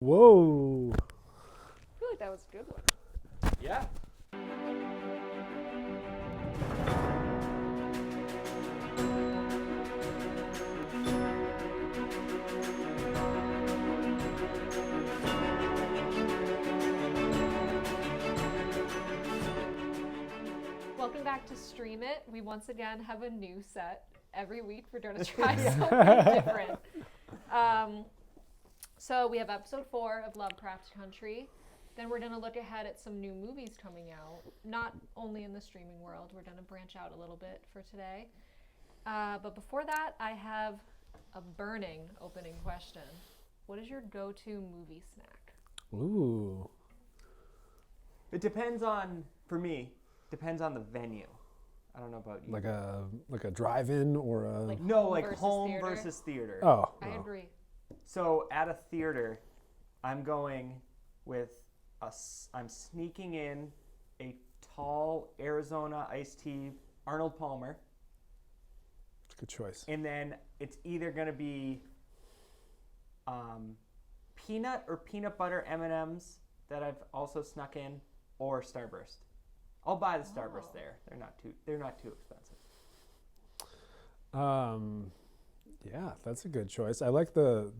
Whoa. I feel like that was a good one. Yeah. Welcome back to Stream It. We once again have a new set. Every week we're going to try something different. So we have episode 4 of Lovecraft Country. Then we're going to look ahead at some new movies coming out, not only in the streaming world. We're going to branch out a little bit for today. But before that, I have a burning opening question. What is your go-to movie snack? Ooh. It depends on, for me, depends on the venue. I don't know about you. Like a drive-in or a... Like no, home like versus home theater? versus theater. Oh. I no. agree. So at a theater, I'm going with I'm sneaking in a tall Arizona iced tea, Arnold Palmer. It's a good choice. And then it's either going to be peanut or peanut butter M&Ms that I've also snuck in, or Starburst. I'll buy the Starburst there. They're not too expensive. Yeah, that's a good choice. I like the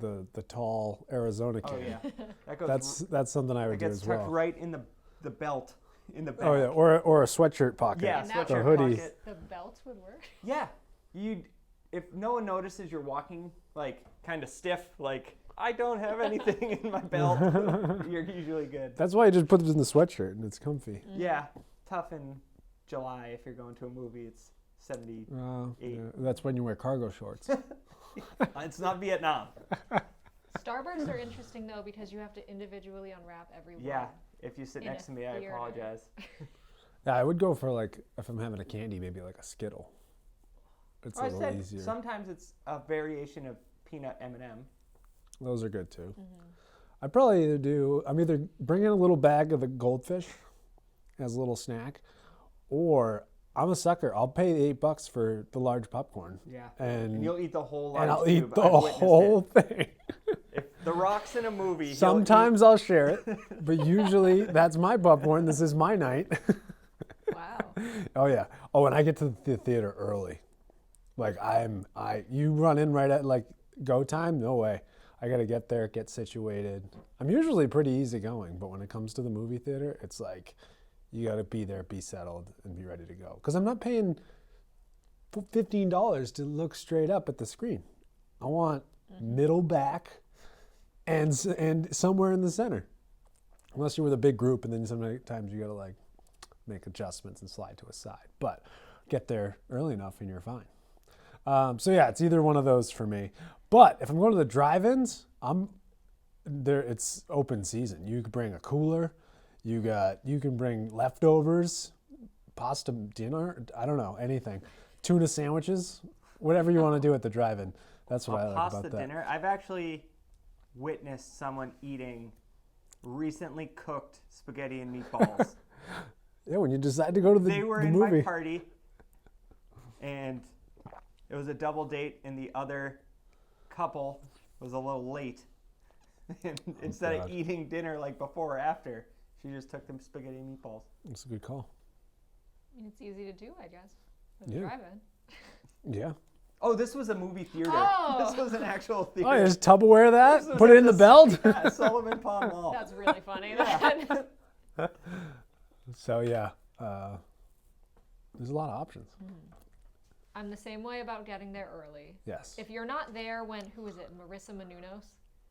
tall Arizona can. Oh yeah, that goes. That's something I would do It gets as tucked well. right in the belt, in the back. Oh yeah, or a sweatshirt pocket. Yeah, And that the sweatshirt hoodie. pocket. The belt would work. Yeah, if no one notices you're walking like kind of stiff, like I don't have anything in my belt, you're usually good. That's why you just put it in the sweatshirt and it's comfy. Yeah, tough in July if you're going to a movie. It's 78. Yeah, that's when you wear cargo shorts. It's not Vietnam. Starbursts are interesting though because you have to individually unwrap every one. Yeah, if you sit In next a to me, I theater. apologize. Yeah, I would go for like, if I'm having a candy, maybe like a Skittle. It's a I little said easier. sometimes it's a variation of peanut M&M. Those are good too. Mm-hmm. I'd probably I'm either bringing a little bag of the goldfish as a little snack, or I'm a sucker. I'll pay $8 for the large popcorn. Yeah, And you'll eat the whole and large I'll tube. eat the I've witnessed whole it. thing. If The Rock's in a movie, he'll Sometimes I'll share it, but usually that's my popcorn. This is my night. Wow. Oh yeah. Oh, and I get to the theater early. Like you run in right at like go time? No way. I gotta get there, get situated. I'm usually pretty easygoing, but when it comes to the movie theater, it's like you gotta be there, be settled, and be ready to go. Because I'm not paying $15 to look straight up at the screen. I want middle back and somewhere in the center. Unless you're with a big group, and then sometimes you gotta like make adjustments and slide to a side. But get there early enough and you're fine. So yeah, it's either one of those for me. But if I'm going to the drive-ins, it's open season. You can bring a cooler. You can bring leftovers, pasta dinner. I don't know, anything. Tuna sandwiches, whatever you want to do at the drive-in. That's what I like pasta about that. dinner. I've actually witnessed someone eating recently cooked spaghetti and meatballs. Yeah, when you decide to go to the They were the in movie. my party, and it was a double date, and the other couple was a little late. And instead of God. eating dinner like before or after, she just took them spaghetti and meatballs. That's a good call. I mean, it's easy to do, I guess. With Yeah. drive-in. Yeah. Oh, this was a movie theater. Oh. This was an actual theater. Oh, you just Tupperware This that? was Put it at in the belt? Yeah, Sullivan Pond Mall. That's really funny. So yeah, there's a lot of options. I'm the same way about getting there early. Yes. If you're not there when, who is it, Marissa Menounos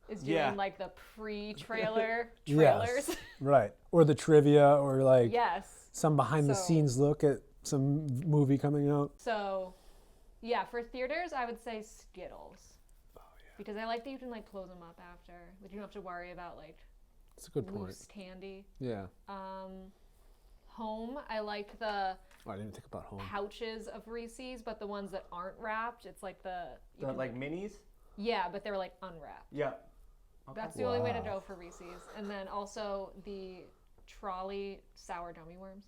is doing Yeah. like the pre-trailer Yes. trailers. Right. Or the trivia, or like Yes. some behind the So- scenes look at some movie coming out. So, yeah, for theaters, I would say Skittles. Oh, yeah. Because I like that you can like close them up after. Like you don't have to worry about like That's a good point. loose candy. Yeah. Home, I like the Oh, I didn't think about home. pouches of Reese's, but the ones that aren't wrapped, it's like you The, can, like minis? yeah, but they're like unwrapped. Yeah. That's the only way to Wow. go for Reese's. And then also the trolley sour gummy worms.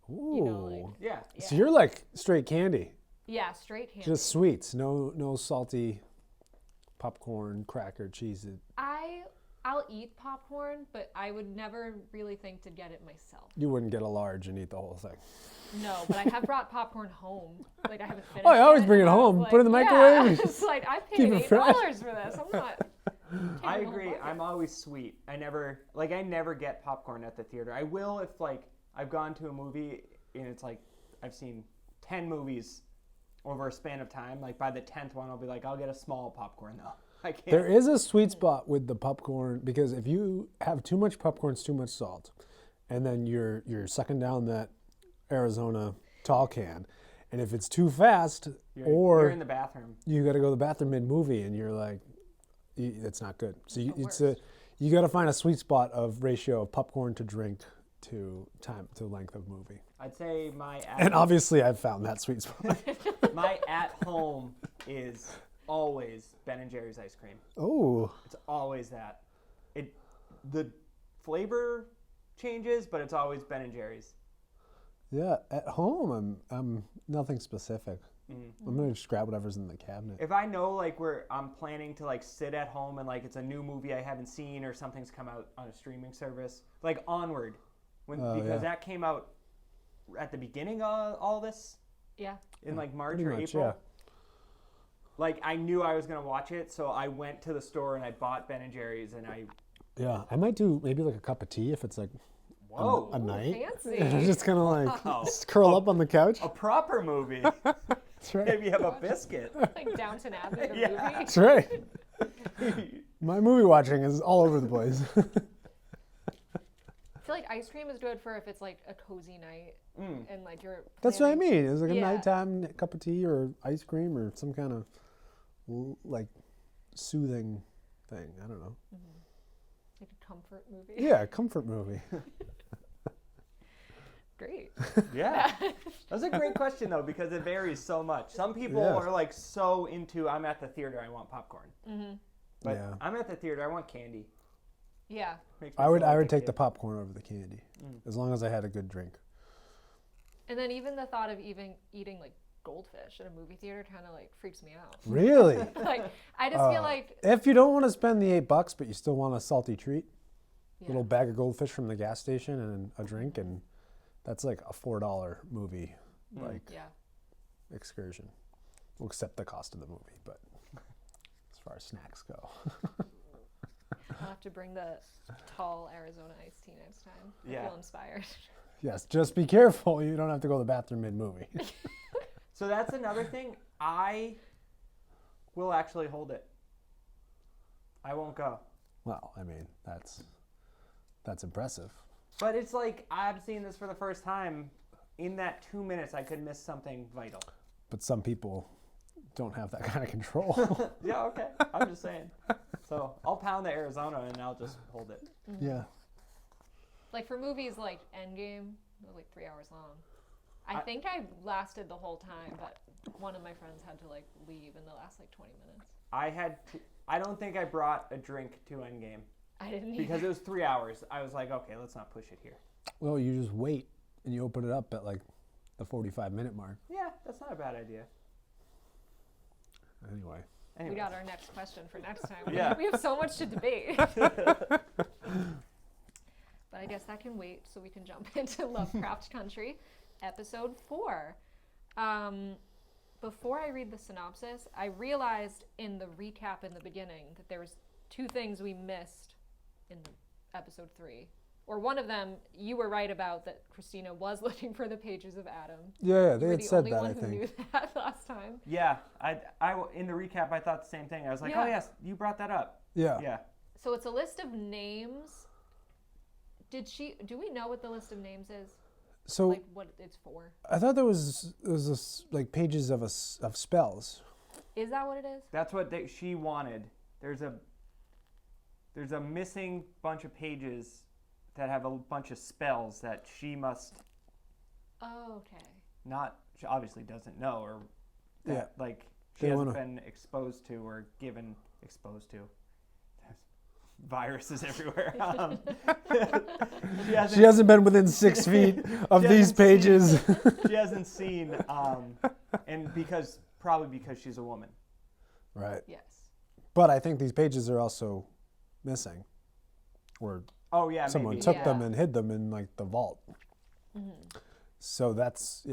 Ooh. You know, like, Yeah. So you're like straight candy, yeah, straight candy. just sweets, no salty popcorn, cracker, cheese. I I'll eat popcorn, but I would never really think to get it myself. You wouldn't get a large and eat the whole thing. No, but I have brought popcorn home. Like I haven't finished. Oh, I always it, bring it and I was home. like, Put it in the yeah. microwave. It's like I Keep paid it fresh. $8 for this. I'm not. I taking the whole agree. bucket. I'm always sweet. I never get popcorn at the theater. I will if like I've gone to a movie and it's like I've seen 10 movies over a span of time. Like by the 10th one, I'll be like, I'll get a small popcorn though. I can't. There is a sweet spot with the popcorn because if you have too much popcorn, it's too much salt, and then you're sucking down that Arizona tall can, and if it's too fast, You're in the bathroom. you got to go to the bathroom mid movie, and you're like, it's not good. So The you got to find a sweet spot of ratio of popcorn to drink to time to length of movie. I'd say And obviously, I've found that sweet spot. my at home is always Ben and Jerry's ice cream. Oh, It's always that. The flavor changes, but it's always Ben and Jerry's. yeah. At home, I'm nothing specific. I'm gonna just grab whatever's in the cabinet. If I know like where I'm planning to like sit at home and like it's a new movie I haven't seen or something's come out on a streaming service, like Onward, because yeah. that came out at the beginning of all this Yeah. in like March pretty or much, April. yeah. Like I knew I was gonna watch it, so I went to the store and I bought Ben and Jerry's and Yeah, I might do maybe like a cup of tea if it's like whoa, a night. Fancy. Just kind of like Wow. just curl up on the couch. a proper movie. That's right. Maybe have a biscuit. Like Downton Abbey, the Yeah. movie. That's right. My movie watching is all over the place. I feel like ice cream is good for if it's like a cozy night and like you're. That's what I planning- mean. It's like a Yeah. nighttime cup of tea or ice cream or some kind of like soothing thing. I don't know. Like a comfort movie. Yeah, comfort movie. Great. Yeah. That's a great question though, because it varies so much. Some people Yeah. are like so into I'm at the theater, I want popcorn. But Yeah. I'm at the theater, I want candy. Yeah. Makes me I would feel like a take kid. the popcorn over the candy, as long as I had a good drink. And then even the thought of eating like goldfish at a movie theater kind of like freaks me out. Really? Like I just feel like If you don't want to spend the $8, but you still want a salty treat, yeah. little bag of goldfish from the gas station and a drink, and that's like a $4 movie, like Yeah. excursion. We'll accept the cost of the movie, but as far as snacks go, I'll have to bring the tall Arizona iced tea next time. I Yeah. feel inspired. yes, just be careful. You don't have to go to the bathroom mid movie. So that's another thing. I will actually hold it. I won't go. Well, I mean that's impressive. But it's like I'm seeing this for the first time. In that 2 minutes, I could miss something vital. But some people don't have that kind of control. Yeah, okay. I'm just saying. So I'll pound the Arizona and I'll just hold it. Yeah. Like for movies like Endgame, they're like 3 hours long. I think I lasted the whole time, but one of my friends had to like leave in the last like 20 minutes. I don't think I brought a drink to Endgame I didn't because either. it was 3 hours. I was like, okay, let's not push it here. Well, you just wait and you open it up at like the 45-minute mark. Yeah, that's not a bad idea. Anyway. We Anyways. got our next question for next time. Yeah. We have so much to debate. But I guess that can wait so we can jump into Lovecraft Country, episode 4. Before I read the synopsis, I realized in the recap in the beginning that there was 2 things we missed in episode 3. Or one of them, you were right about that Christina was looking for the pages of Adam. Yeah, You they were had the said only that, one I who think. knew that last time. Yeah, I in the recap, I thought the same thing. I was like, Yeah. oh yes, you brought that up. Yeah. Yeah. So it's a list of names. Do we know what the list of names is? So Like what it's for? I thought there was this like pages of of spells. Is that what it is? That's what she wanted. There's a missing bunch of pages that have a bunch of spells that she must Oh, okay. she obviously doesn't know, or that, Yeah. like she They hasn't wanna- been exposed to or given exposed to. There's viruses everywhere. She hasn't been within 6 feet of She these hasn't pages. she hasn't seen, and probably because she's a woman. Right. Yes. But I think these pages are also missing. where Oh yeah, someone maybe. took Yeah. them and hid them in like the vault. Mm-hmm. So that's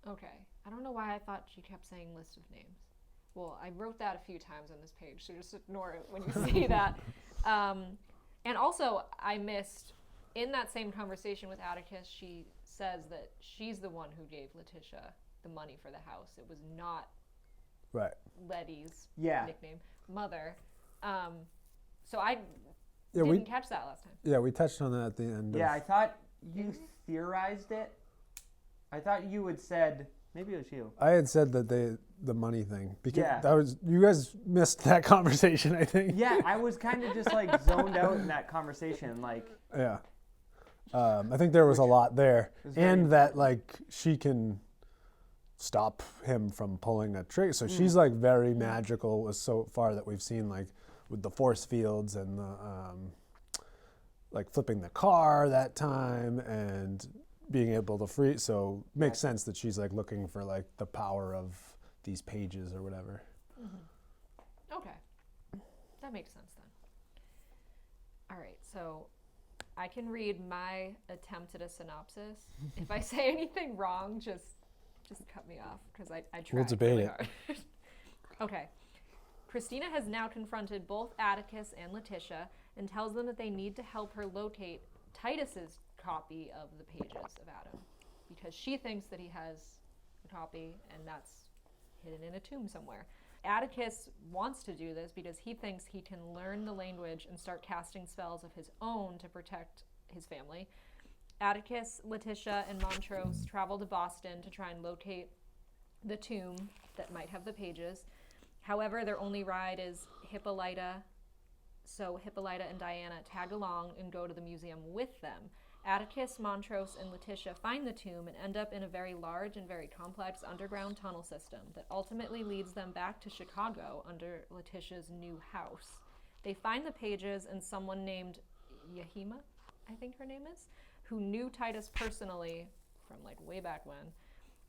Okay. I don't know why I thought she kept saying list of names. Well, I wrote that a few times on this page, so just ignore it when you see that. And also, I missed, in that same conversation with Atticus, she says that she's the one who gave Letitia the money for the house. It was not right. Letty's Yeah. nickname, mother. So I Yeah, didn't catch that last time. Yeah, we touched on that at the end. Yeah, I thought you theorized it. I thought you had said, maybe it was you. I had said that the money thing because Yeah. that was you guys missed that conversation. I think. Yeah, I was kind of just like zoned out in that conversation. Like, Yeah. I think there was a lot there, was very and that like she can stop him from pulling a trigger. So she's like very magical so far that we've seen, like with the force fields and the like flipping the car that time and being able to free. So makes sense that she's like looking for like the power of these pages or whatever. Okay. That makes sense then. All right, so I can read my attempt at a synopsis. If I say anything wrong, just cut me off because I tried. We'll debate really it. hard. Okay. Christina has now confronted both Atticus and Letitia and tells them that they need to help her locate Titus's copy of the pages of Adam because she thinks that he has a copy and that's hidden in a tomb somewhere. Atticus wants to do this because he thinks he can learn the language and start casting spells of his own to protect his family. Atticus, Letitia, and Montrose travel to Boston to try and locate the tomb that might have the pages. However, their only ride is Hippolyta, so Hippolyta and Diana tag along and go to the museum with them. Atticus, Montrose, and Letitia find the tomb and end up in a very large and very complex underground tunnel system that ultimately leads them back to Chicago under Letitia's new house. They find the pages and someone named Yahima, I think her name is, who knew Titus personally from like way back when.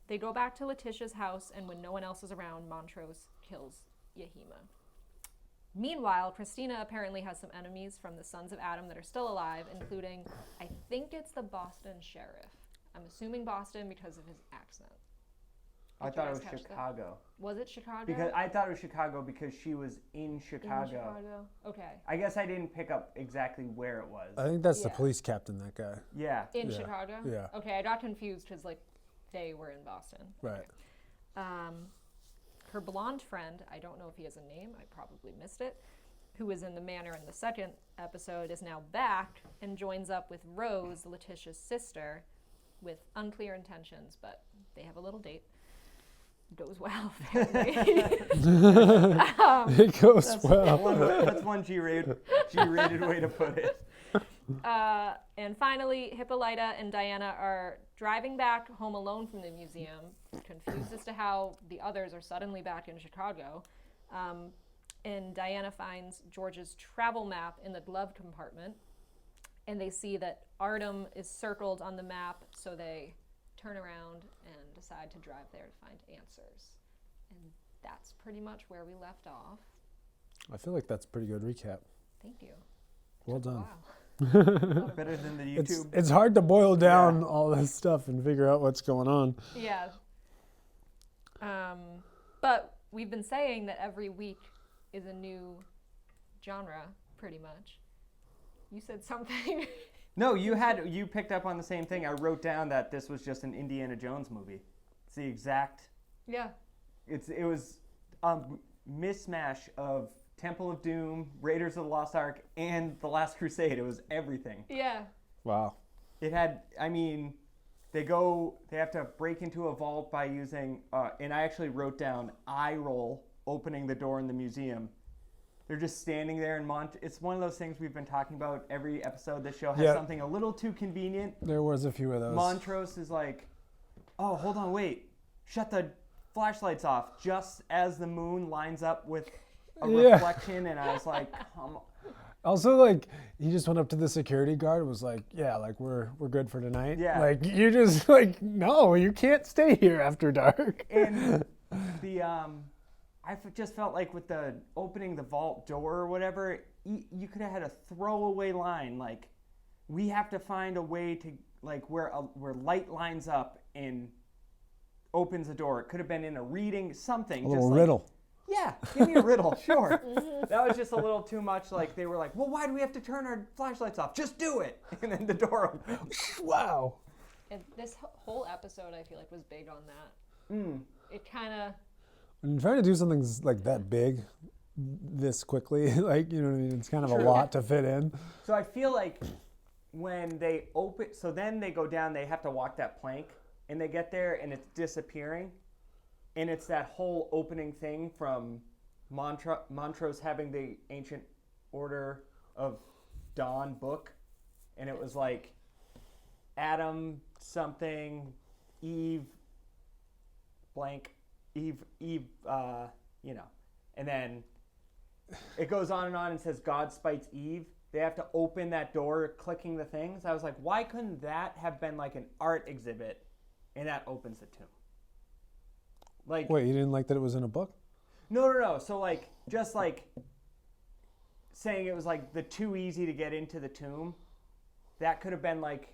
They go back to Letitia's house, and when no one else is around, Montrose kills Yahima. Meanwhile, Christina apparently has some enemies from the Sons of Adam that are still alive, including, I think it's the Boston sheriff. I'm assuming Boston because of his accent. I Did you thought it guys was catch that? Chicago. Was it Chicago? Because I thought it was Chicago because she was in Chicago. In Chicago? Okay. I guess I didn't pick up exactly where it was. I think that's the Yeah. police captain, that guy. Yeah. In Yeah. Chicago? Yeah. Okay, I got confused because, like, they were in Boston. Right. Her blonde friend, I don't know if he has a name, I probably missed it, who was in the manor in the second episode, is now back and joins up with Rose, Letitia's sister, with unclear intentions, but they have a little date. Goes well, apparently. It goes well. That's one G-rated way to put it. And finally, Hippolyta and Diana are driving back home alone from the museum, confused as to how the others are suddenly back in Chicago. And Diana finds George's travel map in the glove compartment, and they see that Artem is circled on the map, so they turn around and decide to drive there to find answers. And that's pretty much where we left off. I feel like that's a pretty good recap. Thank you. Well done. Wow. Better than the YouTube. It's hard to boil down all this stuff and figure out what's going on. Yeah. But we've been saying that every week is a new genre, pretty much. You said something. No, you picked up on the same thing. I wrote down that this was just an Indiana Jones movie. It's the exact. Yeah. It was a mismatch of Temple of Doom, Raiders of the Lost Ark, and The Last Crusade. It was everything. Yeah. Wow. It had, I mean, they have to break into a vault by using, and I actually wrote down eye roll opening the door in the museum. They're just standing there and it's one of those things we've been talking about every episode. This show has something a little too convenient. There was a few of those. Montrose is like, oh, hold on, wait. Shut the flashlights off just as the moon lines up with a reflection. And I was like, come on. Also, like, he just went up to the security guard and was like, yeah, like, we're good for tonight. Yeah. Like, you just, like, no, you can't stay here after dark. And I just felt like with the opening the vault door or whatever, you could have had a throwaway line like, we have to find a way to like where light lines up and opens a door. It could have been in a reading, something. A little like, riddle. Yeah, give me a riddle, sure. That was just a little too much. Like they were like, well, why do we have to turn our flashlights off? Just do it. And then the door opened. Wow. And this whole episode, I feel like, was big on that. It kind of... When you're trying to do something like that big, this quickly, like, you know what I mean? It's kind of a lot to fit in. So I feel like when they open, so then they go down, they have to walk that plank, and they get there, and it's disappearing. And it's that whole opening thing from Montrose having the Ancient Order of Dawn book. And it was like Adam something, Eve blank, Eve, you know. And then it goes on and says God spites Eve. They have to open that door, clicking the things. I was like, why couldn't that have been like an art exhibit? And that opens the tomb. Like, wait, you didn't like that it was in a book? No. So like, just like saying it was like the too easy to get into the tomb. That could have been like,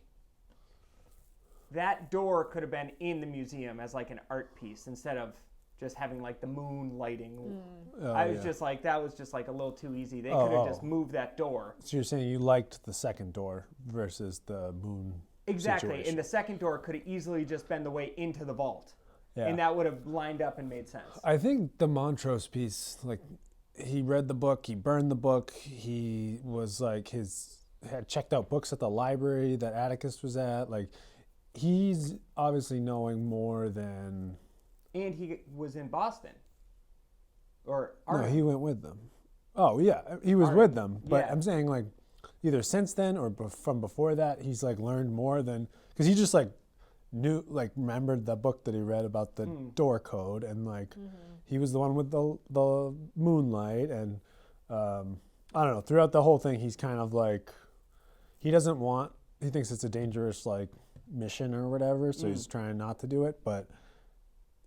that door could have been in the museum as like an art piece instead of just having like the moon lighting. I was just like, that was just like a little too easy. They could have just moved that door. So you're saying you liked the second door versus the moon Exactly. situation. And the second door could have easily just been the way into the vault. Yeah. And that would have lined up and made sense. I think the Montrose piece, like, he read the book, he burned the book, he was like, had checked out books at the library that Atticus was at. Like, he's obviously knowing more than... And he was in Boston. Or No, Arnhem. he went with them. Oh, yeah, he was with them. But Yeah. I'm saying, like, either since then or from before that, he's, like, learned more than... Because he just, like, knew, like, remembered the book that he read about the door code. And, like, he was the one with the moonlight. And, I don't know, throughout the whole thing, he's kind of, like... He thinks it's a dangerous, like, mission or whatever, so he's trying not to do it. But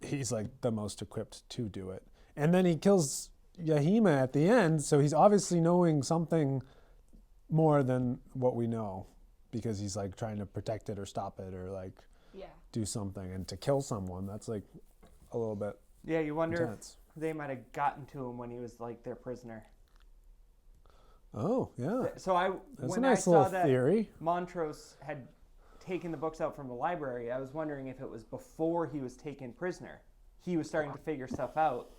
he's, like, the most equipped to do it. And then he kills Yahima at the end, so he's obviously knowing something more than what we know, because he's like trying to protect it or stop it or like do something. And to kill someone, that's like a little bit Yeah, you wonder intense. if they might have gotten to him when he was like their prisoner. Oh, yeah. So That's when a nice I little saw that theory. Montrose had taken the books out from the library, I was wondering if it was before he was taken prisoner. He was starting to figure stuff out.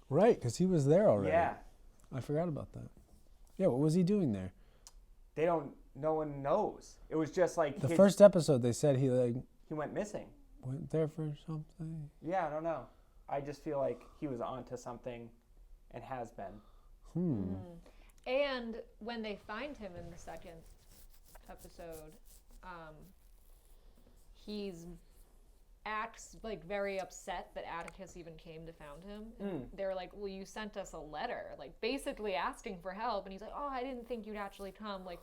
Right, because he was there already. Yeah. I forgot about that. Yeah, what was he doing there? No one knows. It was just like The first episode, they said he went missing. went there for something. Yeah, I don't know. I just feel like he was onto something and has been. And when they find him in the second episode, he's acts like very upset that Atticus even came to found him. And they're like, well, you sent us a letter, like basically asking for help. And he's like, oh, I didn't think you'd actually come. Like,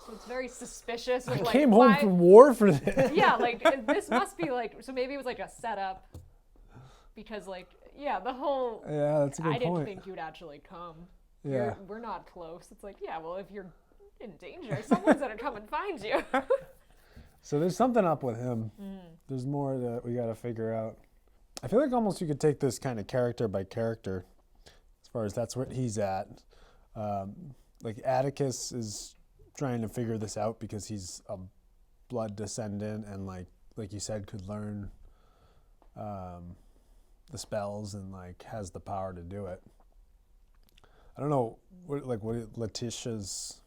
so it's very suspicious. I Of, like, came home from war for this. Yeah, like this must be like, so maybe it was like a setup because like, yeah, the whole, Yeah, that's a good I didn't point. think you'd actually come. Yeah. We're not close. It's like, yeah, well, if you're in danger, someone's gonna come and find you. So there's something up with him. There's more that we got to figure out. I feel like almost you could take this kind of character by character, as far as that's where he's at. Like Atticus is trying to figure this out because he's a blood descendant and like you said, could learn the spells and like has the power to do it. I don't know what Letitia's.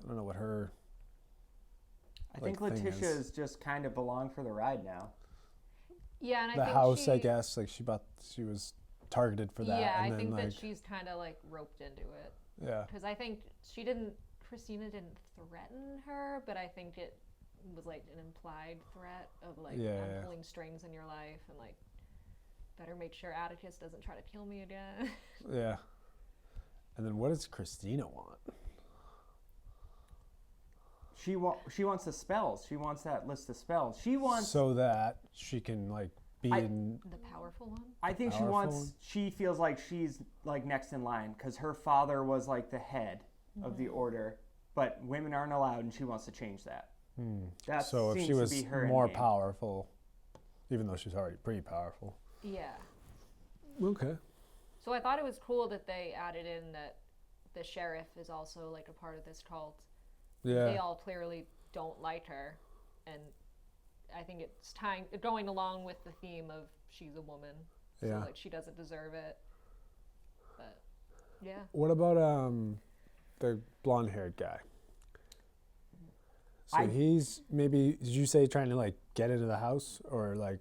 I don't know what her. I think thing Letitia is. is just kind of along for the ride now. Yeah, and I The think house, she, I guess, like she was targeted for that. Yeah, and I then, think like, that she's kind of like roped into it yeah. because I think Christina didn't threaten her, but I think it was like an implied threat of like I'm pulling strings in your life and like better make sure Atticus doesn't try to kill me again. Yeah. And then what does Christina want? She wants the spells. She wants that list of spells. She wants So that she can like being The powerful one? I think Powerful. she feels like she's like next in line because her father was like the head of the order, but women aren't allowed, and she wants to change that. That so if seems she to was be her more endgame. powerful, even though she's already pretty powerful. Yeah. Okay. So I thought it was cool that they added in that the sheriff is also like a part of this cult. Yeah. They all clearly don't like her, and I think it's going along with the theme of she's a woman, so Yeah. like she doesn't deserve it. But yeah, What about the blonde-haired guy? So he's maybe, did you say trying to like get into the house or like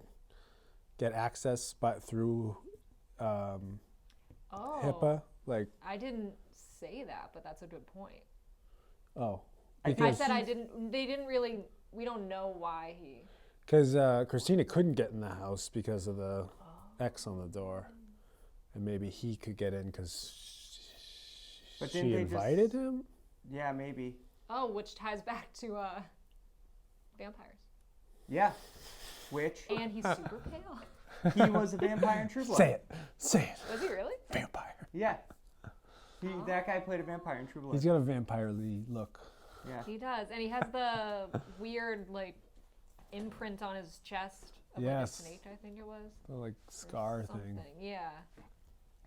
get access but through HIPAA? Like, I didn't say that, but that's a good point. oh, I because said I didn't. They didn't really. We don't know why he. Christina couldn't get in the house because of the X on the door, and maybe he could get in because But she didn't they invited just- him. Yeah, maybe. Oh, which ties back to vampires. Yeah. Which And he's super pale. he was a vampire in True Blood. Say it, Was he really? vampire. Yeah. That guy played a vampire in True Blood. He's got a vampire-y look. Yeah. He does, and he has the weird like imprint on his chest of Yes. like a snake. I think it was. The like or scar thing. something. Yeah.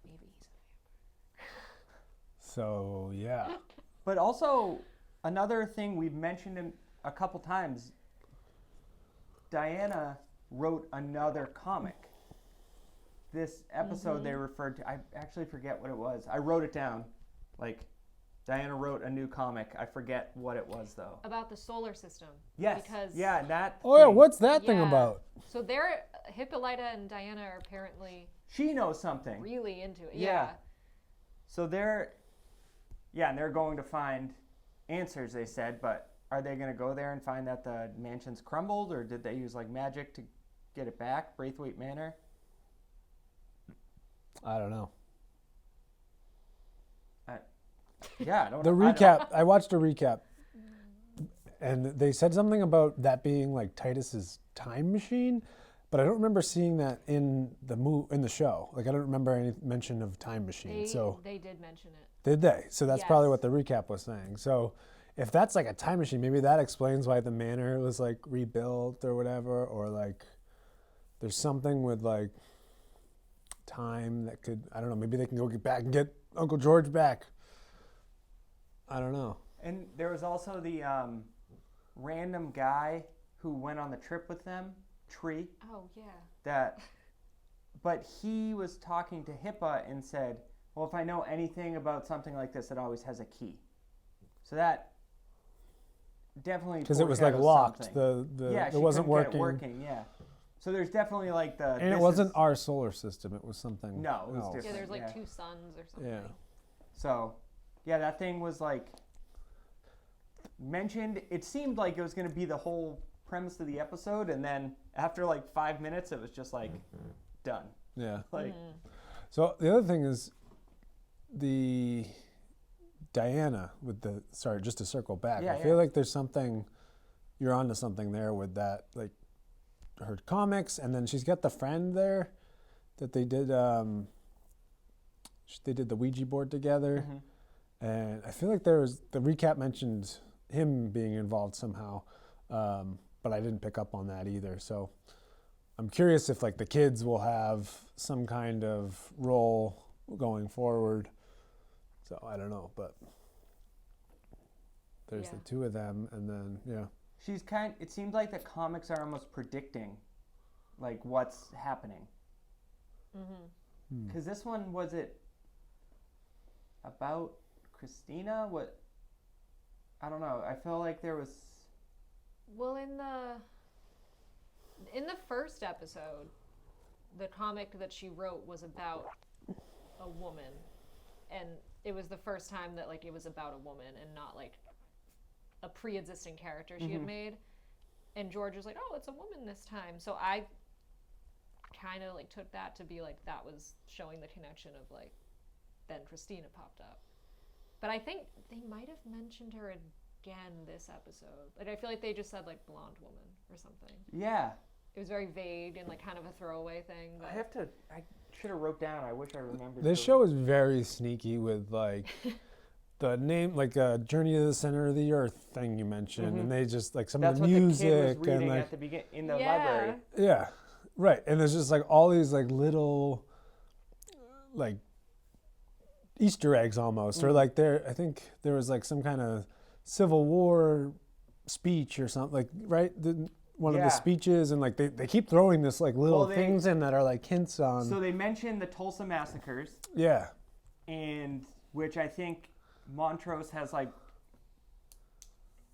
Maybe he's a So yeah. But also, another thing we've mentioned him a couple times, Diana wrote another comic. This episode they referred to, I actually forget what it was. I wrote it down. Like, Diana wrote a new comic. I forget what it was, though. about the solar system. Yes. Because Yeah, that Oh yeah, thing. what's that thing Yeah. about? So they're Hippolyta and Diana are apparently She knows something. really into it. Yeah. Yeah. So and they're going to find answers, they said, but are they going to go there and find that the mansion's crumbled, or did they use like magic to get it back, Braithwaite Manor? I don't know. Yeah, I don't The know. recap. I watched a recap, and they said something about that being like Titus's time machine, but I don't remember seeing that in the show. Like I don't remember any mention of time machine. So They did mention it. did they? So that's probably Yes. what the recap was saying. So if that's like a time machine, maybe that explains why the manor was like rebuilt or whatever, or like there's something with like time that could, I don't know, maybe they can go get back and get Uncle George back. I don't know. And there was also the random guy who went on the trip with them, Tree. Oh yeah. But he was talking to HIPAA and said, well, if I know anything about something like this, it always has a key. So that definitely Because it was like foreshadows locked. something. Yeah, It she wasn't couldn't get working. it working. Yeah. So there's definitely like the. And it this wasn't is- our solar system. It was something No, it was else. different. Yeah, there's like Yeah. 2 suns or something. Yeah. So, yeah, that thing was like mentioned. It seemed like it was going to be the whole premise of the episode, and then after like 5 minutes, it was just like done. Yeah. Like, So the other thing is the Diana with the, sorry, just to circle back. Yeah, I yeah. feel like there's something, you're onto something there with that, like her comics, and then she's got the friend there that they did the Ouija board together. And I feel like the recap mentioned him being involved somehow, but I didn't pick up on that either. So I'm curious if like the kids will have some kind of role going forward. So I don't know, but there's the Yeah. 2 of them, and then it seems like the comics are almost predicting like what's happening. Because this one, was it about Christina? What? I don't know. I feel like there was. Well, in the first episode, the comic that she wrote was about a woman, and it was the first time that like it was about a woman and not like a pre-existing character she had made. And George was like, "Oh, it's a woman this time." So I kind of like took that to be like that was showing the connection of like then Christina popped up. But I think they might have mentioned her again this episode. Like I feel like they just said like blonde woman or something. Yeah. it was very vague and like kind of a throwaway thing. But I should have wrote down. I wish I remembered. This show is very sneaky with like the name, like Journey to the Center of the Earth thing you mentioned, and they just like some That's of the what music the kid was and reading like at the beginning in the Yeah. library. yeah, right. And there's just like all these like little like Easter eggs almost, or like I think there was like some kind of Civil War speech or something, like right. One of the Yeah. speeches, and like they keep throwing this like little Well, they- things in that are like hints on. So they mentioned the Tulsa massacres, yeah, and which I think Montrose has like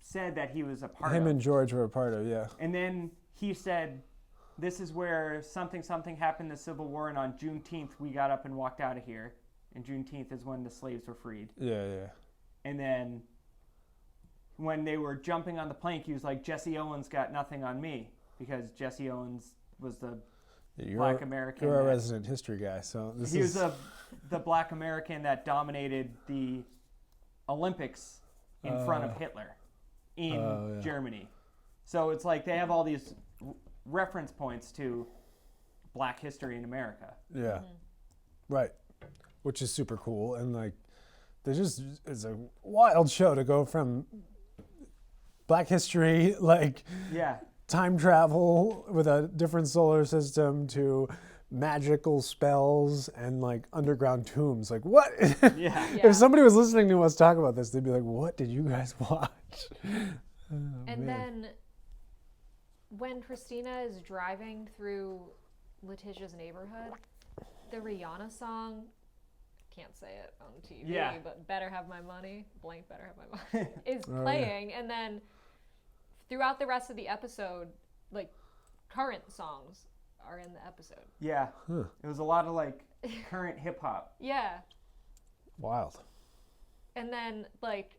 said that he was a part him of. and George were a part of. Yeah, And then he said, "This is where something happened in the Civil War, and on Juneteenth we got up and walked out of here. And Juneteenth is when the slaves were freed." yeah. And then when they were jumping on the plank, he was like, "Jesse Owens got nothing on me," because Jesse Owens was the Black American. You're a that- resident history guy, so this he is was the Black American that dominated the Olympics in front of Hitler in Germany. So it's like they have all these reference points to Black history in America. yeah, right, which is super cool, and like there's just it's a wild show to go from Black history, like Yeah. time travel with a different solar system, to magical spells and like underground tombs. Like what? Yeah. Yeah. If somebody was listening to us talk about this, they'd be like, "What did you guys watch?" And then when Christina is driving through Letitia's neighborhood, the Rihanna song, can't say it on TV, Yeah. but Better Have My Money, blank Better Have My Money, is yeah. playing. And then throughout the rest of the episode, like current songs are in the episode. Yeah. It was a lot of like current hip hop. Yeah. Wild. And then like,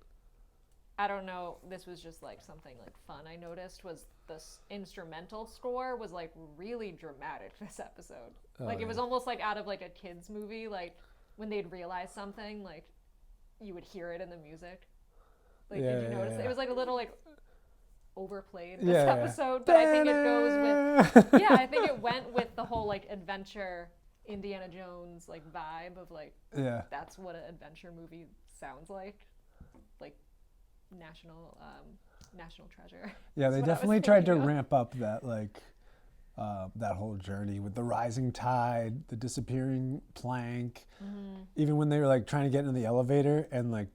I don't know, this was just like something like fun I noticed was this instrumental score was like really dramatic this episode. Like it was almost like out of like a kid's movie, like when they'd realize something, like you would hear it in the music. Like did you notice it? It was like a little like overplayed this episode, but I think it goes with I think it went with the whole like adventure Indiana Jones like vibe of like Yeah. that's what an adventure movie sounds like National Treasure. Yeah, That's they what I was definitely tried to thinking of. ramp up that like that whole journey with the rising tide, the disappearing plank. Even when they were like trying to get in the elevator and like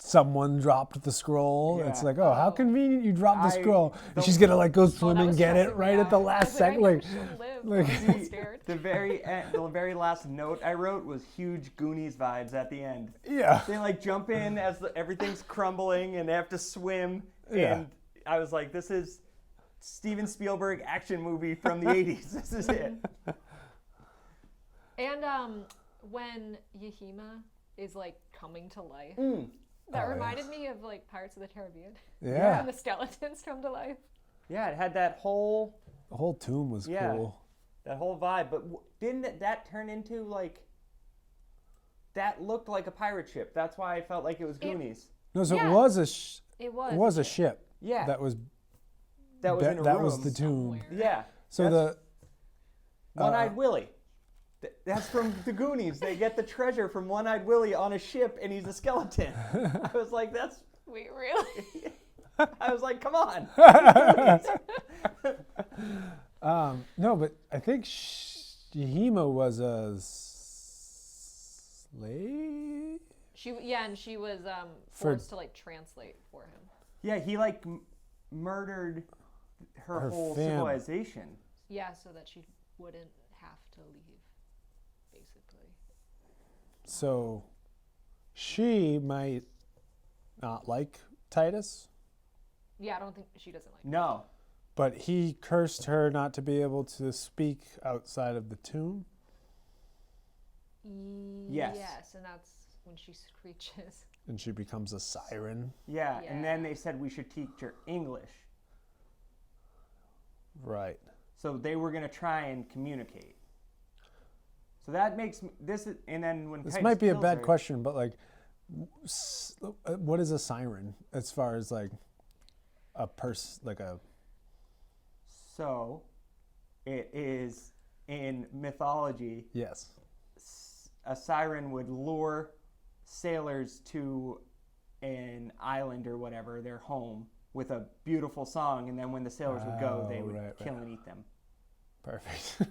someone dropped the scroll, it's Yeah. like, oh, how convenient you dropped the scroll. And the- she's gonna like go swim that and was get it stressing me right at the out. I last was second. like, I Like, know she'll live. like- I was so scared. The very last note I wrote was huge Goonies vibes at the end. yeah, They like jump in as everything's crumbling and they have to swim. Yeah. And I was like, this is Steven Spielberg action movie from the 80s. This is it. And when Yahima is like coming to life, that Oh, yeah. reminded me of like Pirates of the Caribbean. yeah. When the skeletons come to life. Yeah, it had that whole The whole tomb was Yeah. cool. vibe. But didn't that turn into like, that looked like a pirate ship. That's why I felt like it was Goonies. No, so Yeah. it was It was. it was a ship. Yeah. That was that was in a that room. was the tomb. Yeah. So That's the One-Eyed Willie. That's from the Goonies. They get the treasure from One-Eyed Willie on a ship, and he's a skeleton. I was like, that's. Wait, really? I was like, come on. no, but I think Yahima was a slave. And she was For- forced to like translate for him. Yeah, he like murdered her whole family. civilization. Yeah, so that she wouldn't have to leave, basically. So she might not like Titus, Yeah, I don't think she doesn't like. No. but he cursed her not to be able to speak outside of the tomb. Yes. Yes, and that's when she screeches. And she becomes a siren. Yeah, and then Yeah. they said we should teach her English. Right. So they were going to try and communicate. So that makes this, and then when This Titus might be a kills bad her- question, but like, what is a siren as far as like a person, like a. So it is in mythology. Yes. A siren would lure sailors to an island or whatever, their home, with a beautiful song, and then when the sailors would go, they would kill and eat them. Perfect.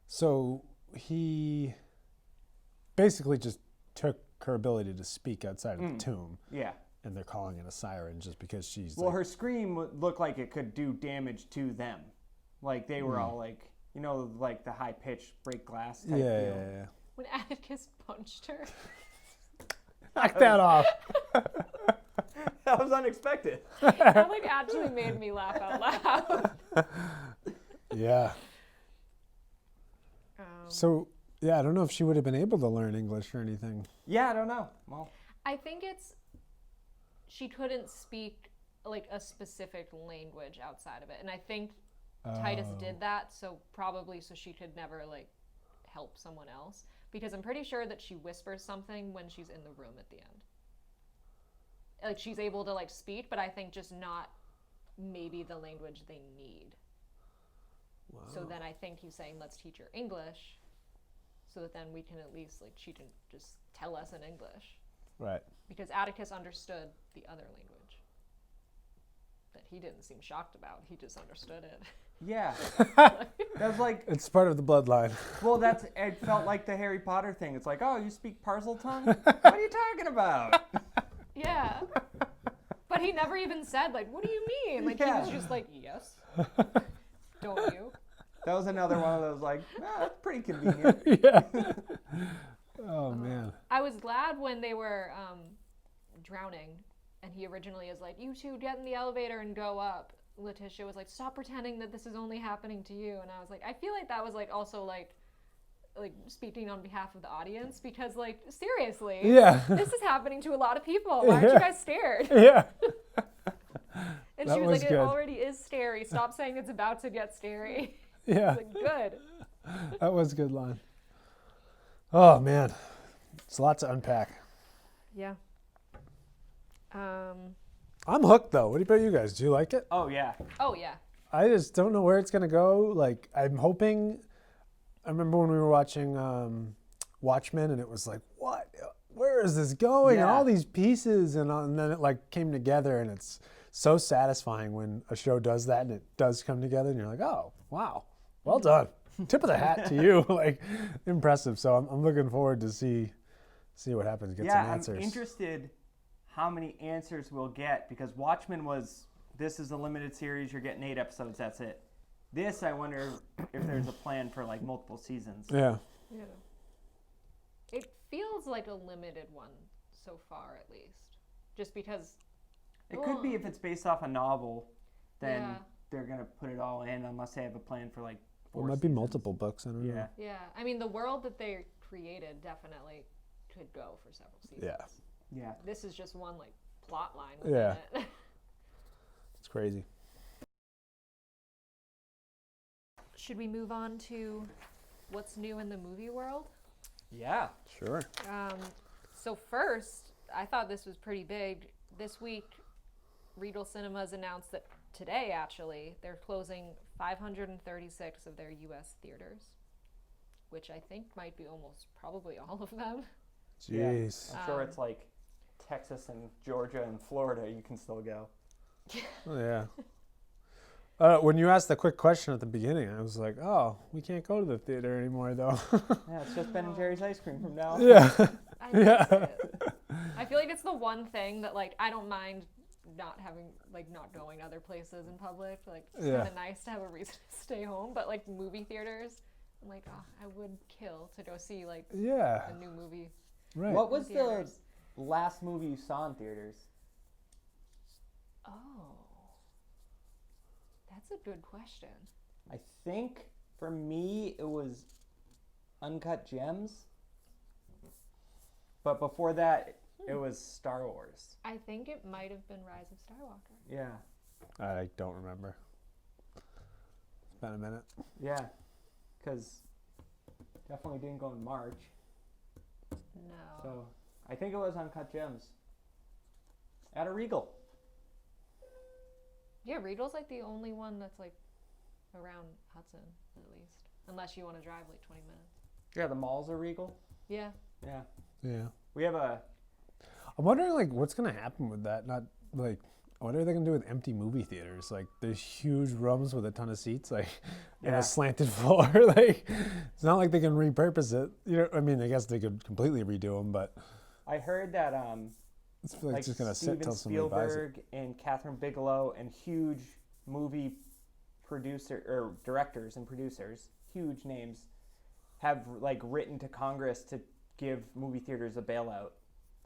So he basically just took her ability to speak outside of the tomb. Yeah. And they're calling it a siren just because she's Well, her scream would look like it could do damage to them. Like they were all like, like the high pitched break glass type deal. Yeah. When Atticus punched her. Knock that off. That was unexpected. That like actually made me laugh out loud. Yeah. So, yeah, I don't know if she would have been able to learn English or anything. Yeah, I don't know. Well, I think she couldn't speak like a specific language outside of it. And I think Titus did that so she could never like help someone else. Because I'm pretty sure that she whispers something when she's in the room at the end. Like she's able to like speak, but I think just not maybe the language they need. Wow. So then I think he's saying, let's teach her English so that then we can at least like she can just tell us in English. Right. Because Atticus understood the other language that he didn't seem shocked about. He just understood it. yeah. That was like, It's part of the bloodline. well, it felt like the Harry Potter thing. It's like, oh, you speak parcel tongue? What are you talking about? Yeah. But he never even said, like, what do you mean? Like, he was just like, yes. Don't you? That was another one of those, like, that's pretty convenient. Yeah. Oh, man. I was glad when they were drowning, and he originally is like, you two get in the elevator and go up. Letitia was like, stop pretending that this is only happening to you. And I was like, I feel like that was like also like speaking on behalf of the audience, because like seriously, this is happening to a lot of people. Why aren't you guys scared? Yeah. And That she was was like, good. it already is scary. Stop saying it's about to get scary. Yeah. Like, good. That was a good line. Oh, man. It's a lot to unpack. Yeah. I'm hooked, though. What about you guys? Do you like it? Oh, yeah. Oh yeah. I just don't know where it's going to go. Like, I'm hoping... I remember when we were watching Watchmen, and it was like, what? Where is this going? And Yeah. all these pieces, and then it like came together, and it's so satisfying when a show does that, and it does come together, and you're like, oh, wow, well done. Tip of the hat to you. Like, impressive. So I'm looking forward to see what happens, get some answers. I'm interested how many answers we'll get, because Watchmen was, this is a limited series, you're getting 8 episodes, that's it. This, I wonder if there's a plan for like multiple seasons. Yeah. Yeah. It feels like a limited one so far, at least. Just because... It could be if it's based off a novel, then Yeah. they're going to put it all in unless they have a plan for like 4 Or it might be seasons. multiple books. I don't know. Yeah. Yeah. I mean, the world that they created definitely could go for several seasons. Yeah. Yeah. This is just one, like, plot line within Yeah. it. It's crazy. Should we move on to what's new in the movie world? Yeah. Sure. So first, I thought this was pretty big. This week, Regal Cinemas announced that today, actually, they're closing 536 of their U.S. theaters, which I think might be almost probably all of them. Jeez. Yeah. I'm sure it's like Texas and Georgia and Florida, you can still go. Oh, yeah. When you asked the quick question at the beginning, I was like, oh, we can't go to the theater anymore, though. Yeah, it's just Ben and Jerry's ice cream from now on. Yeah. I miss it. I feel like it's the one thing that, like, I don't mind not having, like, not going other places in public. Like, it's kind of nice to have a reason to stay home. But, like, movie theaters, I'm like, oh, I would kill to go see, like, a new movie. Right. What was the theaters. last movie you saw in theaters? Oh. That's a good question. I think for me it was Uncut Gems. But before that, it was Star Wars. I think it might have been Rise of Skywalker. Yeah. I don't remember. It's been a minute. Yeah. Because definitely didn't go in March. No. So I think it was Uncut Gems. At a Regal. Yeah, Regal's like the only one that's like around Hudson, at least. Unless you want to drive like 20 minutes. Yeah, the malls are regal. Yeah. Yeah. Yeah. We have a. I'm wondering, like, what's going to happen with that? Not, like, what are they going to do with empty movie theaters? Like, there's huge rooms with a ton of seats, like, and Yeah. a slanted floor. Like, it's not like they can repurpose it. You know, I mean, I guess they could completely redo them, but I heard that it's like, like just going to sit Steven till somebody buys it. Spielberg and Catherine Bigelow and huge movie producer or directors and producers, huge names, have like written to Congress to give movie theaters a bailout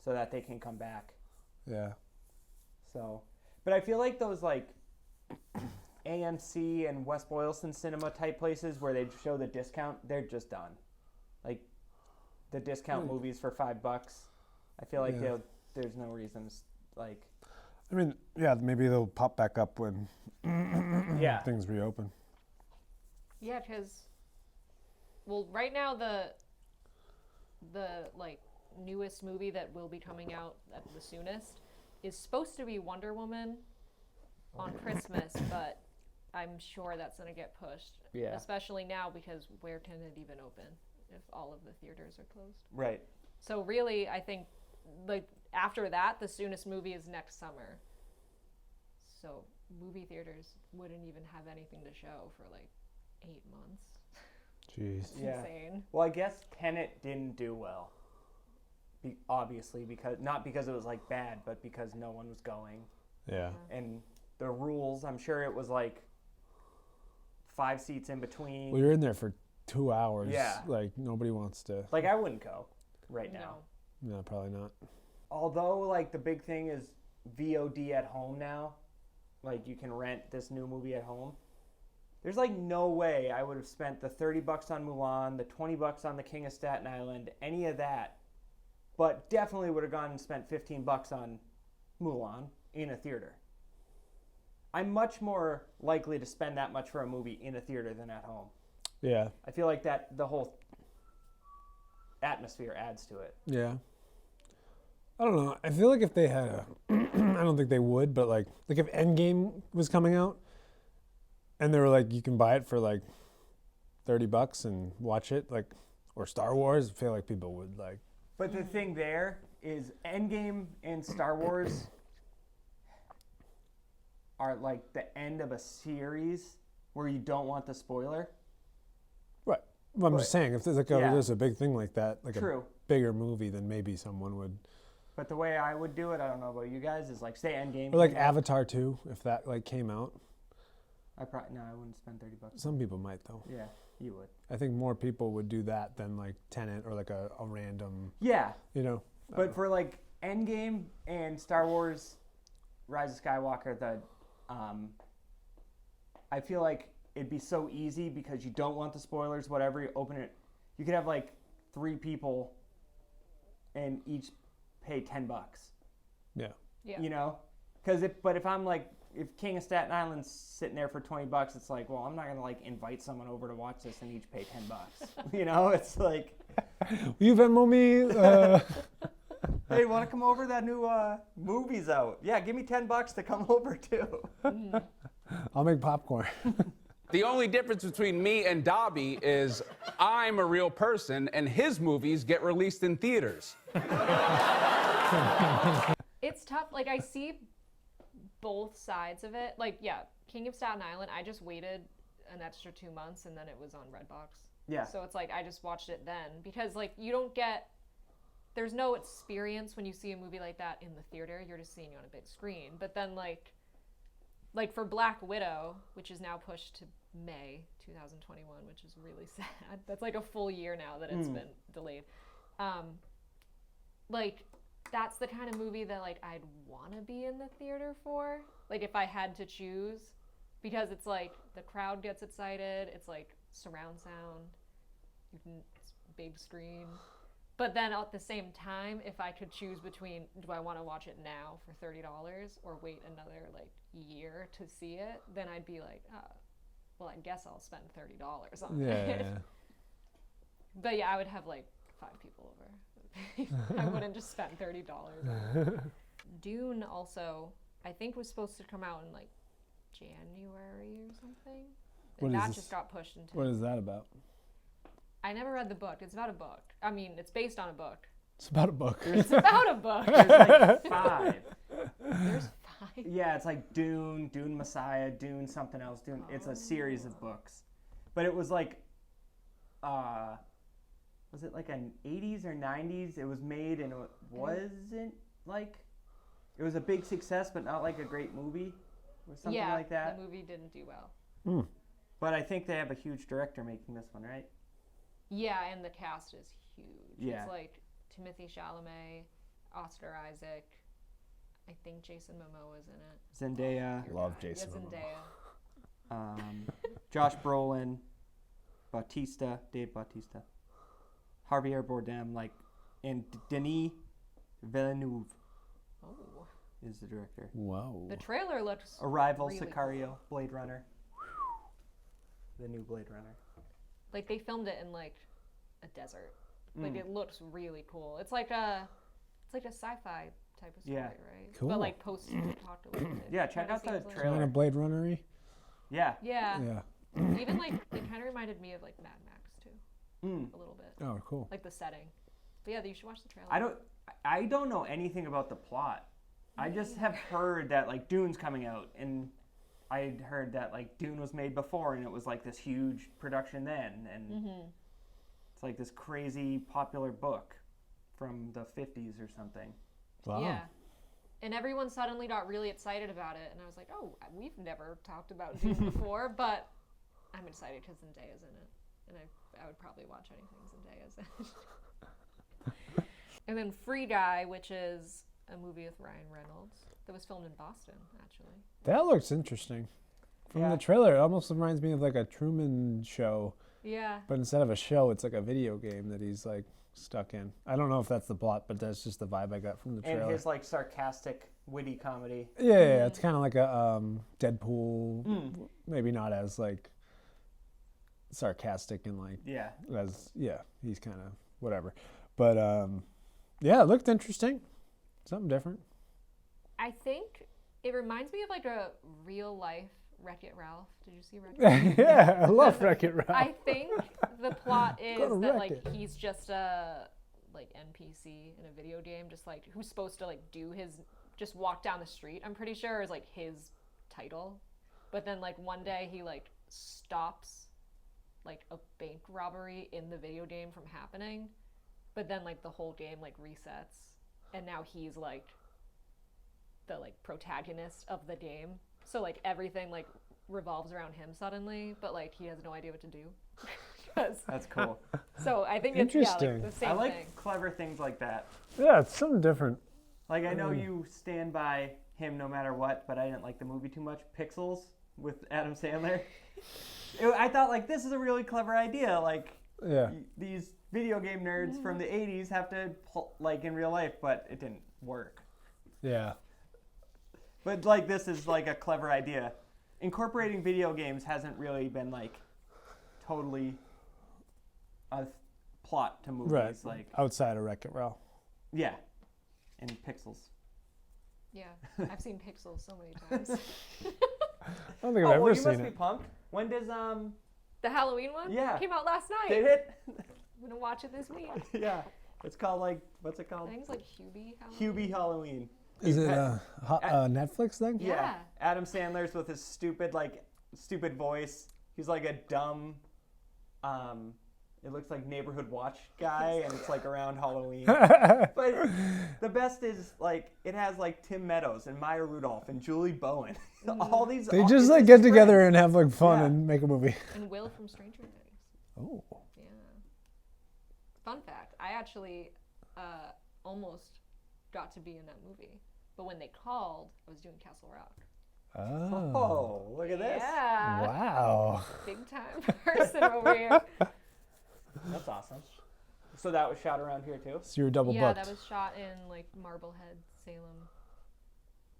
so that they can come back. Yeah. So, but I feel like those like AMC and West Boylston cinema type places where they show the discount, they're just done. Like the discount movies for $5. I feel like Yeah. there's no reasons like. I mean, yeah, maybe they'll pop back up when Yeah. things reopen. Yeah, because, well, right now the like newest movie that will be coming out at the soonest is supposed to be Wonder Woman on Christmas, but I'm sure that's going to get pushed. Yeah. Especially now because where can it even open if all of the theaters are closed? Right. So really, I think like after that, the soonest movie is next summer. So movie theaters wouldn't even have anything to show for like 8 months. Jeez. Yeah. Insane. Well, I guess Tenet didn't do well. Obviously, because not because it was like bad, but because no one was going. Yeah. And the rules, I'm sure it was like 5 seats in between. Well, you're in there for 2 hours. Yeah. Like, nobody wants to. Like, I wouldn't go right now. No, probably not. Although, like, the big thing is VOD at home now. Like, you can rent this new movie at home. There's, like, no way I would have spent the $30 on Mulan, the $20 on The King of Staten Island, any of that. But definitely would have gone and spent $15 on Mulan in a theater. I'm much more likely to spend that much for a movie in a theater than at home. Yeah. I feel like that the whole atmosphere adds to it. Yeah. I don't know. I feel like if they had a, I don't think they would, but like if Endgame was coming out, and they were like, you can buy it for like $30 and watch it, like, or Star Wars, I feel like people would like. But the thing there is Endgame and Star Wars are like the end of a series where you don't want the spoiler. Right. Well, I'm just saying, if there's like a, Yeah. there's a big thing like that, like True. a bigger movie, then maybe someone would. But the way I would do it, I don't know about you guys, is like say Endgame. Or like came out. Avatar 2, if that like came out. I wouldn't spend $30. Some people might though. Yeah, you would. I think more people would do that than like Tenet or like a random, Yeah, you know. but for like Endgame and Star Wars, Rise of Skywalker, I feel like it'd be so easy because you don't want the spoilers. Whatever, you open it, you could have like 3 people, and each pay $10. Yeah. Yeah. You know, but if I'm like, if King of Staten Island's sitting there for $20, it's like, well, I'm not gonna like invite someone over to watch this and each pay $10. You know, it's like, Will you Venmo me? hey, want to come over? That new movie's out. Yeah, give me $10 to come over too. I'll make popcorn. The only difference between me and Dobby is I'm a real person and his movies get released in theaters. It's tough. Like, I see both sides of it. Like, yeah, King of Staten Island, I just waited an extra 2 months and then it was on Redbox. Yeah. So it's like I just watched it then because like you don't get, there's no experience when you see a movie like that in the theater. You're just seeing it on a big screen. But then like for Black Widow, which is now pushed to May 2021, which is really sad. That's like a full year now that it's been delayed. Like that's the kind of movie that like I'd want to be in the theater for. Like if I had to choose, because it's like the crowd gets excited. It's like surround sound. It's big screen. But then at the same time, if I could choose between, do I want to watch it now for $30 or wait another like year to see it, then I'd be like, well, I guess I'll spend $30 on it. Yeah. But yeah, I would have like 5 people over. I wouldn't just spend $30 on it. Dune also, I think was supposed to come out in like January or something. What And is that this? just got pushed into. What is that about? I never read the book. It's about a book. I mean, it's based on a book. It's about a book. It's about a book. There's like 5. There's 5. Yeah, it's like Dune, Dune Messiah, Dune something else. Dune. It's a series of books, but it was like, was it like an 80s or 90s? It was made and it wasn't like, it was a big success, but not like a great movie or something Yeah, like that. the movie didn't do well. But I think they have a huge director making this one, right? Yeah, and the cast is huge. Yeah. It's like Timothée Chalamet, Oscar Isaac. I think Jason Momoa's in it. Zendaya, Love Yeah, Jason Momoa. Zendaya. Josh Brolin, Dave Bautista, Javier Bardem, like, and Denis Villeneuve Oh. is the director. Wow. The trailer looks Arrival, really Sicario, Blade Runner. The new Blade Runner. like they filmed it in like a desert. Mm. Like it looks really cool. It's like a sci-fi type of story, Yeah. right? Cool. But like post-apocalyptic. Yeah, check kinda out the seems like. trailer. Kind of Blade Runner-y? Yeah. Yeah. Yeah. Even like it kind of reminded me of like Mad Max too, Mm. a little bit. Oh, cool. Like the setting. But yeah, you should watch the trailer. I don't know anything about the plot. I just have heard that like Dune's coming out, and I'd heard that like Dune was made before, and it was like this huge production then, and it's like this crazy popular book from the 50s or something. Wow. Yeah. And everyone suddenly got really excited about it, and I was like, "Oh, we've never talked about Dune before," but I'm excited because Zendaya's in it, and I would probably watch anything Zendaya's in. And then Free Guy, which is a movie with Ryan Reynolds that was filmed in Boston, actually. That looks interesting. From Yeah. the trailer, it almost reminds me of like a Truman Show, Yeah. but instead of a show, it's like a video game that he's like stuck in. I don't know if that's the plot, but that's just the vibe I got from the trailer. And his like sarcastic, witty comedy. Yeah, it's kind of like a Deadpool, maybe not as like sarcastic and like Yeah. as he's kind of whatever, but yeah, it looked interesting, something different. I think it reminds me of like a real life Wreck-It Ralph. Did you see Wreck-It? Yeah, I love Wreck-It Ralph. I think the plot is Gonna that wreck like it. he's just a like NPC in a video game, just like who's supposed to like do his just walk down the street. I'm pretty sure is like his title, but then like one day he like stops like a bank robbery in the video game from happening, but then like the whole game like resets, and now he's like the like protagonist of the game. So like everything like revolves around him suddenly, but like he has no idea what to do. 'Cause- That's cool. so I think it's like Interesting. the same I like thing. clever things like that. Yeah, it's something different. Like, I know you stand by him no matter what, but I didn't like the movie too much. Pixels with Adam Sandler. I thought, like, this is a really clever idea. Like, Yeah, these video game nerds from the 80s have to, like, in real life, but it didn't work. yeah. But, like, this is, like, a clever idea. Incorporating video games hasn't really been, like, totally a plot to movies. Right. Like, Outside of Wreck-It Ralph. yeah. And Pixels. Yeah, I've seen Pixels so many times. I don't think I've Oh, ever well, you seen must it. be pumped. When does, The Halloween one? Yeah. Came out last night. did it? I'm gonna watch it this week. Yeah. It's called, like, what's it I called? think it's like HUBIE Halloween. HUBIE Halloween. Is it a Netflix thing? Yeah. Adam Sandler's with his stupid voice. He's like a dumb, it looks like Neighborhood Watch guy, and it's like around Halloween. But the best is, like, it has like Tim Meadows and Maya Rudolph and Julie Bowen. All these. They all- just it's like his get together friends. and have like fun Yeah. and make a movie. And Will from Stranger Things. Oh. Yeah. Fun fact, I actually almost got to be in that movie. But when they called, I was doing Castle Rock. Oh. Oh, look at this. Yeah. Wow. Big time person over here. That's awesome. So that was shot around here too? So you were double Yeah, booked. that was shot in like Marblehead, Salem.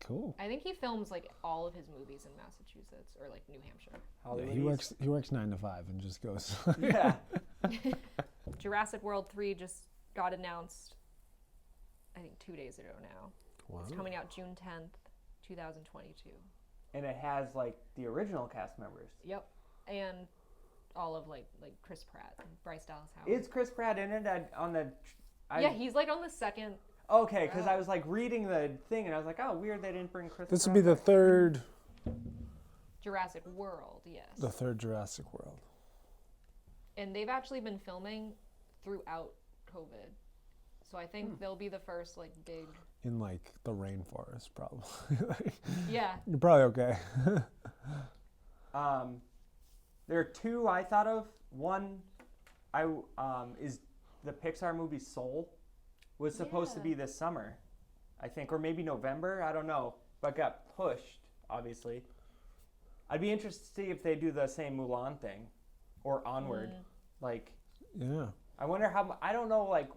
Cool. I think he films like all of his movies in Massachusetts or like New Hampshire. Yeah, Hollywood he works 9 to 5 and just goes. Yeah. Jurassic World 3 just got announced, I think 2 days ago now. Wow. It's coming out June 10th, 2022. And it has like the original cast members. Yep. and all of like Chris Pratt and Bryce Dallas Howard. Is Chris Pratt in it on the? Yeah, he's like on the second. Okay, because I was like reading the thing and I was like, oh, weird they didn't bring Chris. This would Pratt be the back. third. Jurassic World, yes. The third Jurassic World. And they've actually been filming throughout COVID. So I think they'll be the first like big. In like the rainforest, probably. Yeah. You're probably okay. There are two I thought of. One, is the Pixar movie Soul, was supposed to Yeah. be this summer, I think, or maybe November. I don't know, but got pushed. Obviously, I'd be interested to see if they do the same Mulan thing, or Onward. Like, Yeah. I wonder how. I don't know like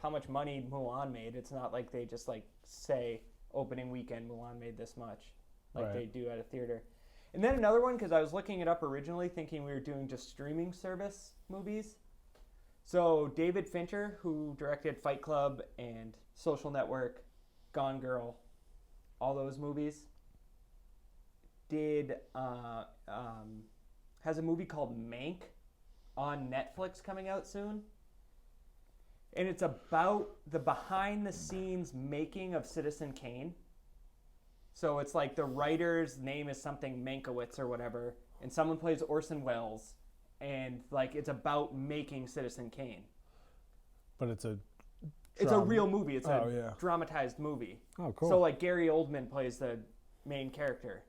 how much money Mulan made. It's not like they just like say opening weekend Mulan made this much, like Right. they do at a theater. And then another one, because I was looking it up originally thinking we were doing just streaming service movies. So David Fincher, who directed Fight Club and Social Network, Gone Girl, all those movies, has a movie called Mank on Netflix coming out soon. And it's about the behind the scenes making of Citizen Kane. So it's like the writer's name is something Mankiewicz or whatever, and someone plays Orson Welles, and like it's about making Citizen Kane. But it's a real movie. It's Oh, a yeah. dramatized movie. Oh, cool. So like Gary Oldman plays the main character.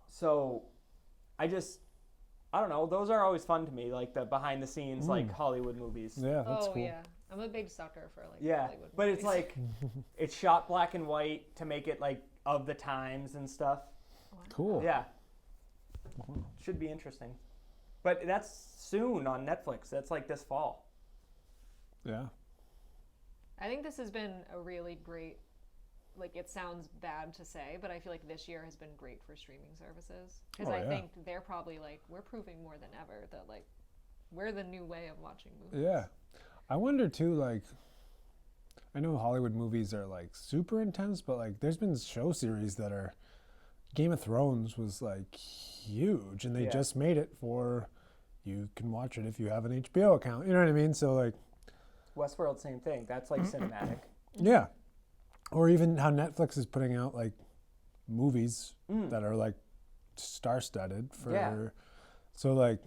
So I don't know. Those are always fun to me, like the behind the scenes, like Hollywood movies. Yeah, that's Oh cool. yeah, I'm a big sucker for like Yeah, Hollywood but it's movies. like it's shot black and white to make it like of the times and stuff. Cool. Yeah, should be interesting. But that's soon on Netflix. That's like this fall. Yeah. I think this has been a really great. Like it sounds bad to say, but I feel like this year has been great for streaming services because Oh, I yeah. think they're probably like we're proving more than ever that like we're the new way of watching movies. Yeah. I wonder too, like, I know Hollywood movies are like super intense, but like there's been show series that are, Game of Thrones was like huge and they Yeah. just made it for, you can watch it if you have an HBO account. You know what I mean? So like, Westworld, same thing. That's like cinematic. yeah. Or even how Netflix is putting out like movies that are like star-studded for, Yeah. so like,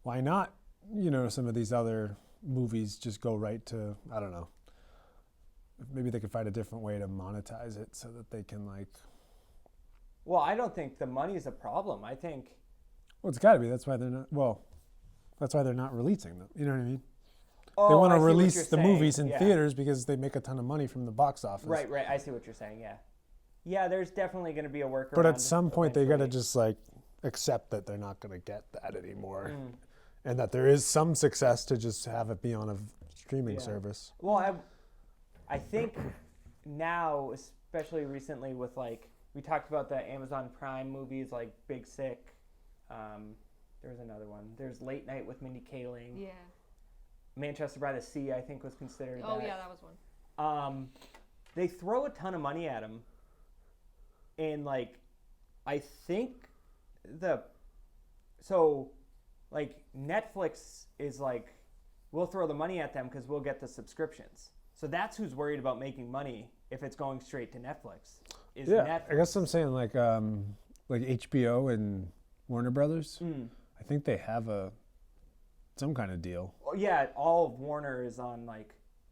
why not, some of these other movies just go right to, I don't know, maybe they could find a different way to monetize it so that they can like, Well, I don't think the money is a problem. I think well, it's gotta be, that's why they're not releasing them, you know what I mean? They I want see to what release you're the saying. movies in Yeah. theaters because they make a ton of money from the box office. Right. I see what you're saying. Yeah. Yeah, there's definitely going to be a workaround. But at some point, they got to eventually. just like accept that they're not going to get that anymore, and that there is some success to just have it be on a streaming service. Well, I think now, especially recently, with like we talked about the Amazon Prime movies like Big Sick. There's another one. There's Late Night with Mindy Kaling. Yeah. Manchester by the Sea, I think, was considered. Oh that. yeah, that was one. They throw a ton of money at them, and like, I think like Netflix is like, we'll throw the money at them because we'll get the subscriptions. So that's who's worried about making money if it's going straight to Netflix. Is Yeah, Netflix. I guess I'm saying like HBO and Warner Brothers. I think they have some kind of deal. Well, yeah, all of Warner is on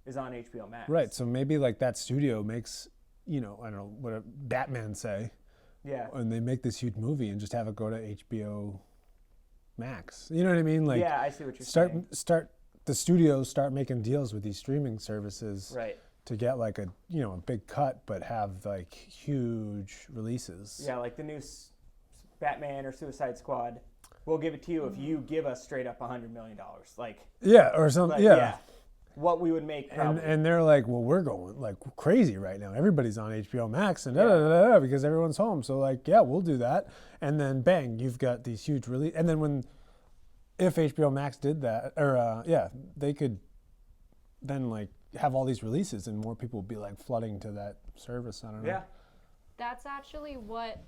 HBO Max. Right. So maybe like that studio makes, I don't know, what a Batman say, Yeah. and they make this huge movie and just have it go to HBO Max. You know what I mean? Like, Yeah, I see what you're saying. start the studios start making deals with these streaming services Right. to get like a big cut, but have like huge releases. Yeah, like the new Batman or Suicide Squad. We'll give it to you if you give us straight up $100 million. Like, Yeah, or something. yeah. What we would make probably. And they're like, well, we're going like crazy right now. Everybody's on HBO Max and because everyone's home. So like, yeah, we'll do that. And then bang, you've got these huge release. And then if HBO Max did that, or they could then like have all these releases and more people would be like flooding to that service. I don't know. Yeah. That's actually what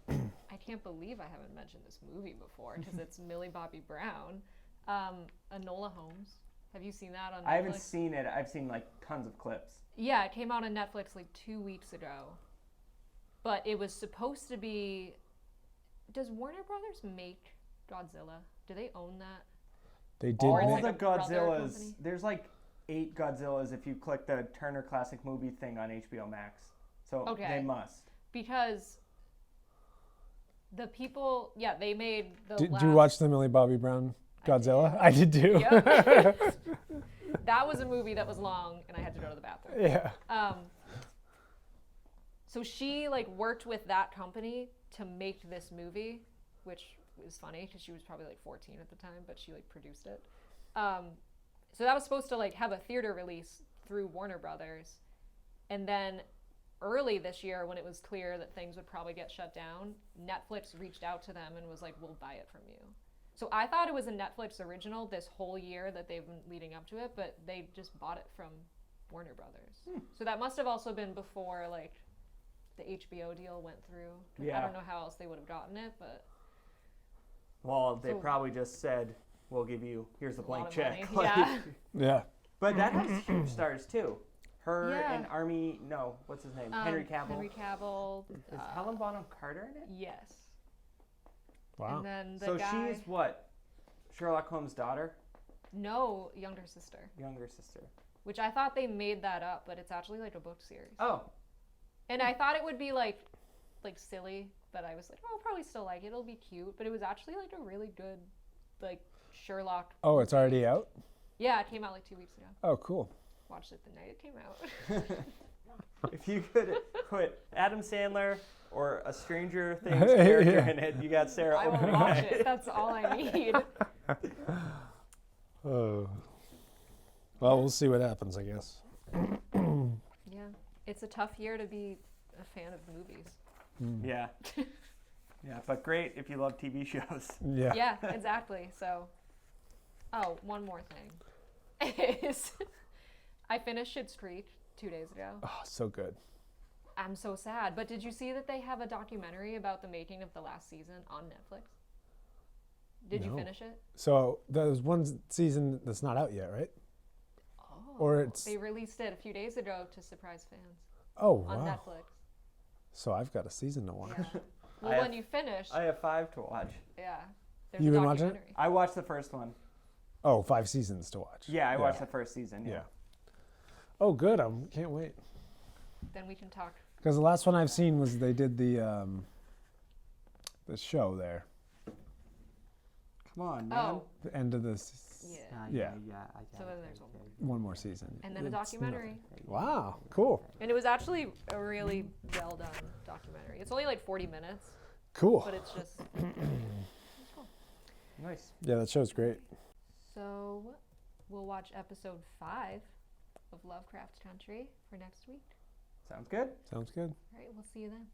I I can't believe I haven't mentioned this movie before because it's Millie Bobby Brown. Enola Holmes. Have you seen that on Netflix? I haven't seen it. I've seen like tons of clips. Yeah, it came out on Netflix like 2 weeks ago. But it was supposed to be... Does Warner Brothers make Godzilla? Do they own that? They did. All like the a brother Godzillas. company? There's like 8 Godzillas if you click the Turner Classic Movie thing on HBO Max. So Okay. they must. Because the people... Yeah, they made the Did last... you watch the Millie Bobby Brown Godzilla? I did too. Yep. That was a movie that was long, and I had to go to the bathroom. Yeah. So she like worked with that company to make this movie, which is funny because she was probably like 14 at the time, but she like produced it. So that was supposed to like have a theater release through Warner Brothers, and then early this year when it was clear that things would probably get shut down, Netflix reached out to them and was like, "We'll buy it from you." So I thought it was a Netflix original this whole year that they've been leading up to it, but they just bought it from Warner Brothers. So that must have also been before like the HBO deal went through. I Yeah. don't know how else they would have gotten it, but Well, they So- probably just said, "We'll give you. Here's a a lot blank of check." money. Yeah. Yeah. But that has huge stars too. Her Yeah. and Army. No, what's his name? Henry Cavill. Henry Cavill. Is Helen Bonham Carter in it? Yes. Wow. And then the So guy. she's what? Sherlock Holmes' daughter, No, younger sister. younger sister. Which I thought they made that up, but it's actually like a book series. Oh, And I thought it would be like silly, but I was like, oh, I'll probably still like it. It'll be cute. But it was actually like a really good, like Sherlock. Oh, it's already out? Yeah, it came out like 2 weeks ago. Oh, cool. Watched it the night it came out. if you could put Adam Sandler or a Stranger Things character Yeah. in it, you got Sarah. I will opening watch night. it. That's all I need. Oh. Well, we'll see what happens, I guess. Yeah, it's a tough year to be a fan of movies. Yeah. Yeah, but great if you love TV shows. Yeah. Yeah, exactly. So, oh, one more thing is I finished Schitt's Creek 2 days ago. Oh, so good. I'm so sad. But did you see that they have a documentary about the making of the last season on Netflix? Did you No. finish it? So there's one season that's not out yet, right? Oh. Or it's... They released it a few days ago to surprise fans Oh, on wow. Netflix. So I've got a season to watch. Yeah. Well, I when have- you finish, I have 5 to watch. yeah. There's You a been watching it? documentary. I watched the first one. Oh, 5 seasons to watch. Yeah, I watched the first season. Yeah. Oh, good. I can't wait. Then we can talk. Because the last one I've seen was they did the show there. Come on, man. Oh, The end of this. yeah. Yeah. So then there's one more. One more season. And then a It's documentary. nothing. Wow. Cool. And it was actually a really well done documentary. It's only like 40 minutes, Cool. but it's just. Nice. Yeah, that show's great. So we'll watch episode 5 of Lovecraft Country for next week. Sounds good. Sounds good. All right, we'll see you then.